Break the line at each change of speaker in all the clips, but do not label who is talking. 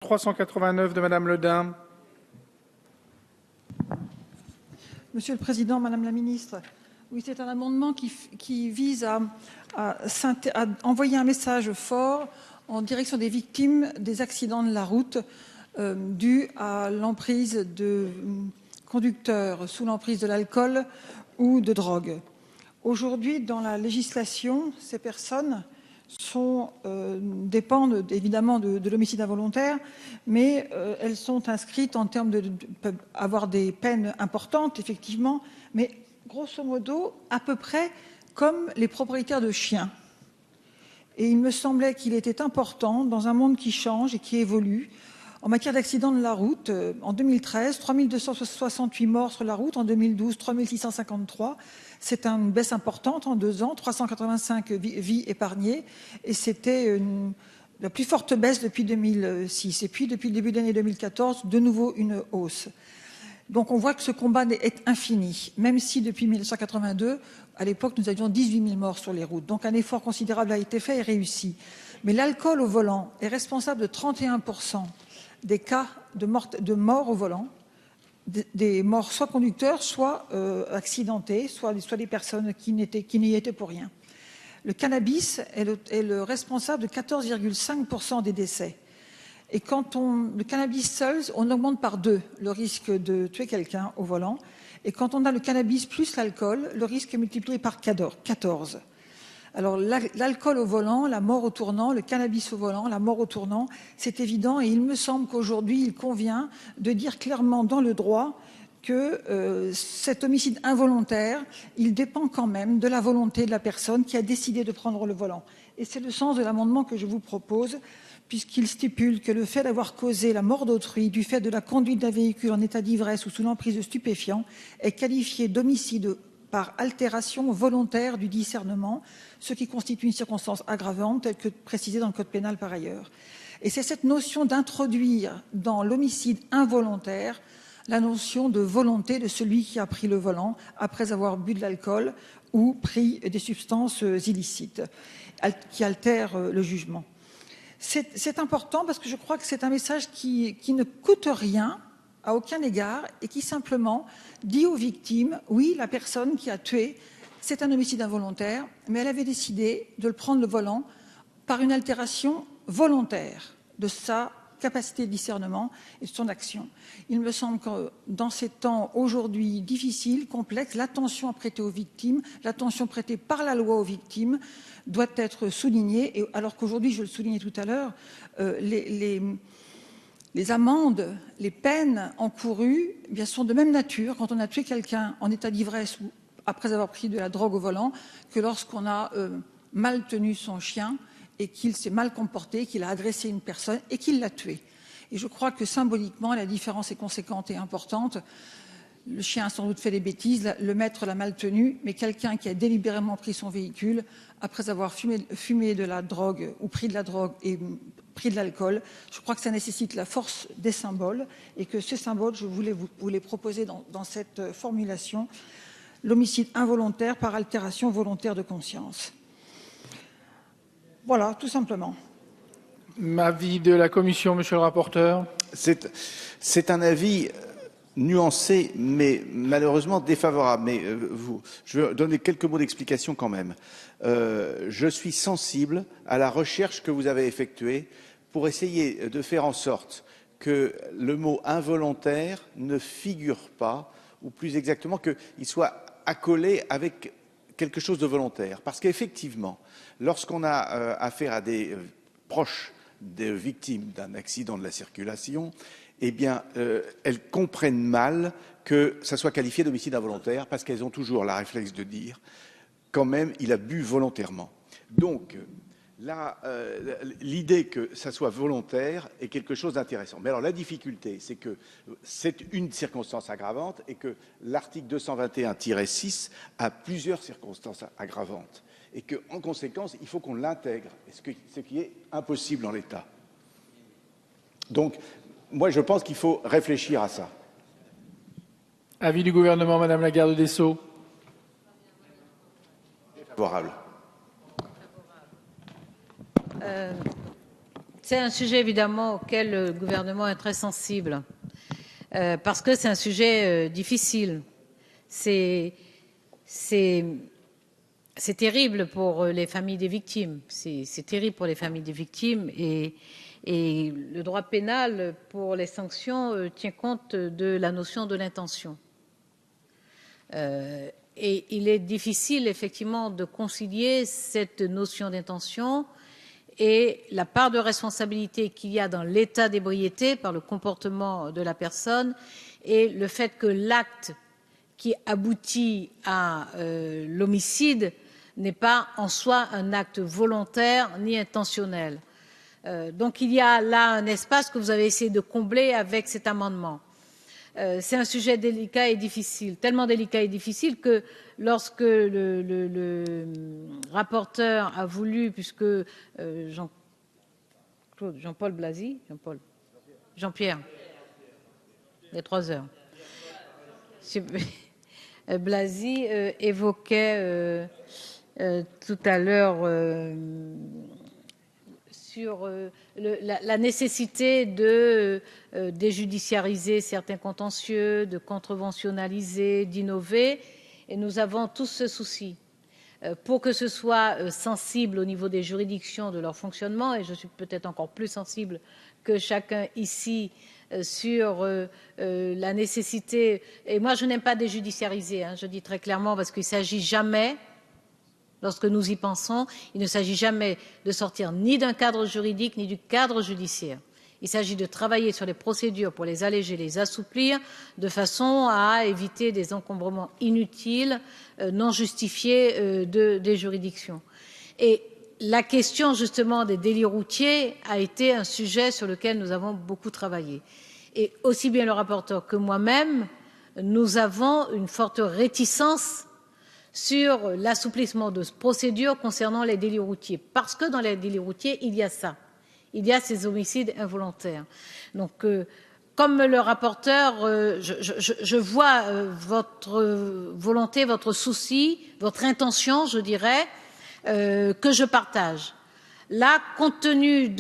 389 de Madame Le Dain.
Monsieur le Président, Madame la Ministre, oui, c'est un amendement qui vise à envoyer un message fort en direction des victimes des accidents de la route dus à l'emprise de conducteurs sous l'emprise de l'alcool ou de drogue. Aujourd'hui, dans la législation, ces personnes dépendent évidemment de l'homicide involontaire, mais elles sont inscrites en termes peuvent avoir des peines importantes, effectivement, mais grosso modo, à peu près comme les propriétaires de chiens. Et il me semblait qu'il était important, dans un monde qui change et qui évolue, en matière d'accidents de la route, en 2013, 3268 morts sur la route, en 2012, 3653. C'est une baisse importante en 2 ans, 385 vies épargnées, et c'était la plus forte baisse depuis 2006. Et puis, depuis le début de l'année 2014, de nouveau une hausse. Donc on voit que ce combat est infini, même si depuis 1982, à l'époque, nous avions 18 000 morts sur les routes. Donc un effort considérable a été fait et réussi. Mais l'alcool au volant est responsable de 31% des cas de mort au volant, des morts soit conducteurs, soit accidentés, soit des personnes qui n'y étaient pour rien. Le cannabis est le responsable de 14,5% des décès. Et quand le cannabis seul, on augmente par 2 le risque de tuer quelqu'un au volant. Et quand on a le cannabis plus l'alcool, le risque est multiplié par 14. Alors l'alcool au volant, la mort au tournant, le cannabis au volant, la mort au tournant, c'est évident. Et il me semble qu'aujourd'hui, il convient de dire clairement dans le droit que cet homicide involontaire, il dépend quand même de la volonté de la personne qui a décidé de prendre le volant. Et c'est le sens de l'amendement que je vous propose, puisqu'il stipule que le fait d'avoir causé la mort d'autrui du fait de la conduite d'un véhicule en état d'ivresse ou sous l'emprise de stupéfiants est qualifié d'homicide par altération volontaire du discernement, ce qui constitue une circonstance aggravante telle que précisée dans le code pénal par ailleurs. Et c'est cette notion d'introduire dans l'homicide involontaire la notion de volonté de celui qui a pris le volant après avoir bu de l'alcool ou pris des substances illicites qui altèrent le jugement. C'est important parce que je crois que c'est un message qui ne coûte rien à aucun égard et qui simplement dit aux victimes, oui, la personne qui a tué, c'est un homicide involontaire, mais elle avait décidé de le prendre le volant par une altération volontaire de sa capacité de discernement et de son action. Il me semble que dans ces temps aujourd'hui difficiles, complexes, l'attention à prêter aux victimes, l'attention prêtée par la loi aux victimes doit être soulignée, alors qu'aujourd'hui, je le soulignais tout à l'heure, les amendes, les peines encourues sont de même nature quand on a tué quelqu'un en état d'ivresse ou après avoir pris de la drogue au volant que lorsqu'on a mal tenu son chien et qu'il s'est mal comporté, qu'il a agressé une personne et qu'il l'a tué. Et je crois que symboliquement, la différence est conséquente et importante. Le chien a sans doute fait des bêtises, le maître l'a mal tenu, mais quelqu'un qui a délibérément pris son véhicule après avoir fumé de la drogue ou pris de la drogue et pris de l'alcool, je crois que ça nécessite la force des symboles et que ces symboles, je voulais vous les proposer dans cette formulation, l'homicide involontaire par altération volontaire de conscience. Voilà, tout simplement.
Avis de la Commission, Monsieur le rapporteur.
C'est un avis nuancé, mais malheureusement défavorable. Mais je vais donner quelques mots d'explication quand même. Je suis sensible à la recherche que vous avez effectuée pour essayer de faire en sorte que le mot involontaire ne figure pas, ou plus exactement qu'il soit accolé avec quelque chose de volontaire. Parce qu'effectivement, lorsqu'on a affaire à des proches des victimes d'un accident de la circulation, eh bien, elles comprennent mal que ça soit qualifié d'homicide involontaire parce qu'elles ont toujours la réflexe de dire quand même, il a bu volontairement. Donc, l'idée que ça soit volontaire est quelque chose d'intéressant. Mais alors, la difficulté, c'est que c'est une circonstance aggravante et que l'article 221-6 a plusieurs circonstances aggravantes. Et qu'en conséquence, il faut qu'on l'intègre, ce qui est impossible en l'état. Donc, moi, je pense qu'il faut réfléchir à ça.
Avis du gouvernement, Madame la garde des Sceaux.
Favorable.
C'est un sujet évidemment auquel le gouvernement est très sensible, parce que c'est un sujet difficile. C'est terrible pour les familles des victimes. C'est terrible pour les familles des victimes et le droit pénal pour les sanctions tient compte de la notion de l'intention. Et il est difficile effectivement de concilier cette notion d'intention et la part de responsabilité qu'il y a dans l'état d'ébriété par le comportement de la personne et le fait que l'acte qui aboutit à l'homicide n'est pas en soi un acte volontaire ni intentionnel. Donc il y a là un espace que vous avez essayé de combler avec cet amendement. C'est un sujet délicat et difficile, tellement délicat et difficile que lorsque le rapporteur a voulu, puisque Jean-Paul Blasi, Jean-Pierre, il y a 3 heures, Blasi évoquait tout à l'heure sur la nécessité de déjudiciariser certains contentieux, de contreventionnaliser, d'innover. Et nous avons tous ce souci. Pour que ce soit sensible au niveau des juridictions, de leur fonctionnement, et je suis peut-être encore plus sensible que chacun ici sur la nécessité, et moi je n'aime pas déjudiciariser, je dis très clairement, parce qu'il ne s'agit jamais, lorsque nous y pensons, il ne s'agit jamais de sortir ni d'un cadre juridique ni du cadre judiciaire. Il s'agit de travailler sur les procédures pour les alléger, les assouplir, de façon à éviter des encombrements inutiles, non justifiés des juridictions. Et la question justement des délits routiers a été un sujet sur lequel nous avons beaucoup travaillé. Et aussi bien le rapporteur que moi-même, nous avons une forte réticence sur l'assouplissement de procédures concernant les délits routiers. Parce que dans les délits routiers, il y a ça. Il y a ces homicides involontaires. Donc, comme le rapporteur, je vois votre volonté, votre souci, votre intention, je dirais, que je partage. Là, compte tenu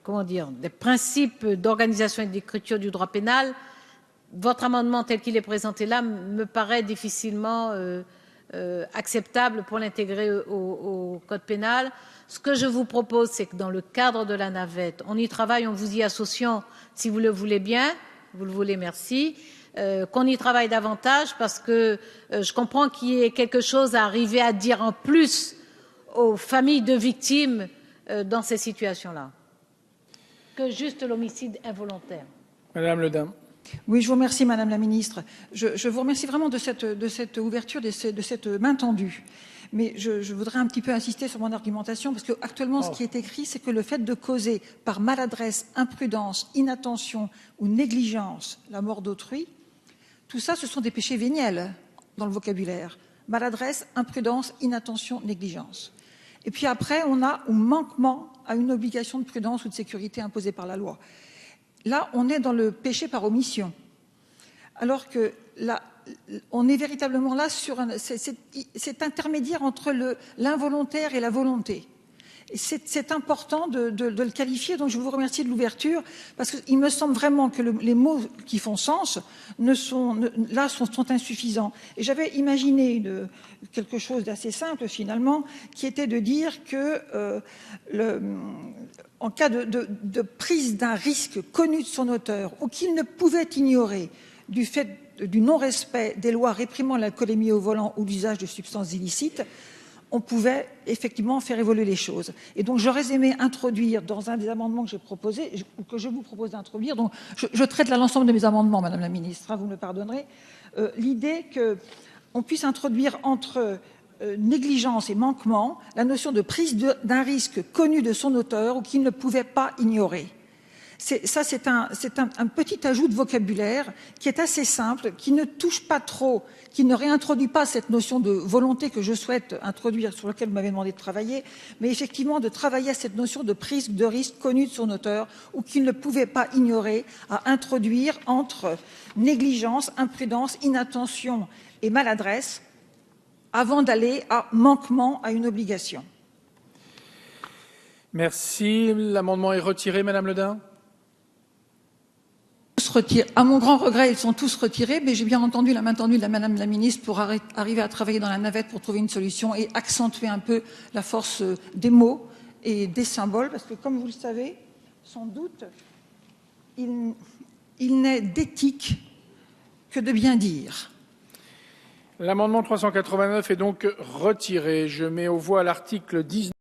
comment dire, des principes d'organisation et d'écriture du droit pénal, votre amendement tel qu'il est présenté là me paraît difficilement acceptable pour l'intégrer au code pénal. Ce que je vous propose, c'est que dans le cadre de la navette, on y travaille, on vous y associant, si vous le voulez bien, vous le voulez, merci, qu'on y travaille davantage parce que je comprends qu'il y ait quelque chose à arriver à dire en plus aux familles de victimes dans ces situations-là, que juste l'homicide involontaire.
Madame Le Dain.
Oui, je vous remercie, Madame la Ministre. Je vous remercie vraiment de cette ouverture, de cette main tendue. Mais je voudrais un petit peu insister sur mon argumentation, parce qu'actuellement, ce qui est écrit, c'est que le fait de causer par maladresse, imprudence, inattention ou négligence la mort d'autrui, tout ça, ce sont des péchés véniels dans le vocabulaire. Maladresse, imprudence, inattention, négligence. Et puis après, on a un manquement à une obligation de prudence ou de sécurité imposée par la loi. Là, on est dans le péché par omission. Alors que là, on est véritablement là sur cet intermédiaire entre l'involontaire et la volonté. C'est important de le qualifier, donc je vous remercie de l'ouverture, parce qu'il me semble vraiment que les mots qui font sens sont insuffisants. Et j'avais imaginé quelque chose d'assez simple, finalement, qui était de dire que en cas de prise d'un risque connu de son auteur, ou qu'il ne pouvait ignorer du fait du non-respect des lois réprimant l'alcoolémie au volant ou l'usage de substances illicites, on pouvait effectivement faire évoluer les choses. Et donc, j'aurais aimé introduire dans un des amendements que j'ai proposé, ou que je vous propose d'introduire, donc je traite là l'ensemble de mes amendements, Madame la Ministre, vous me le pardonnerez, l'idée qu'on puisse introduire entre négligence et manquement la notion de prise d'un risque connu de son auteur ou qu'il ne pouvait pas ignorer. Ça, c'est un petit ajout de vocabulaire qui est assez simple, qui ne touche pas trop, qui ne réintroduit pas cette notion de volonté que je souhaite introduire, sur laquelle vous m'avez demandé de travailler, mais effectivement de travailler à cette notion de prise de risque connue de son auteur ou qu'il ne pouvait pas ignorer, à introduire entre négligence, imprudence, inattention et maladresse, avant d'aller à manquement à une obligation.
Merci. L'amendement est retiré, Madame Le Dain.
À mon grand regret, ils sont tous retirés, mais j'ai bien entendu la main tendue de Madame la Ministre pour arriver à travailler dans la navette pour trouver une solution et accentuer un peu la force des mots et des symboles, parce que comme vous le savez, sans doute, il n'est d'éthique que de bien dire.
L'amendement 389 est donc retiré. Je mets aux voix l'article 19.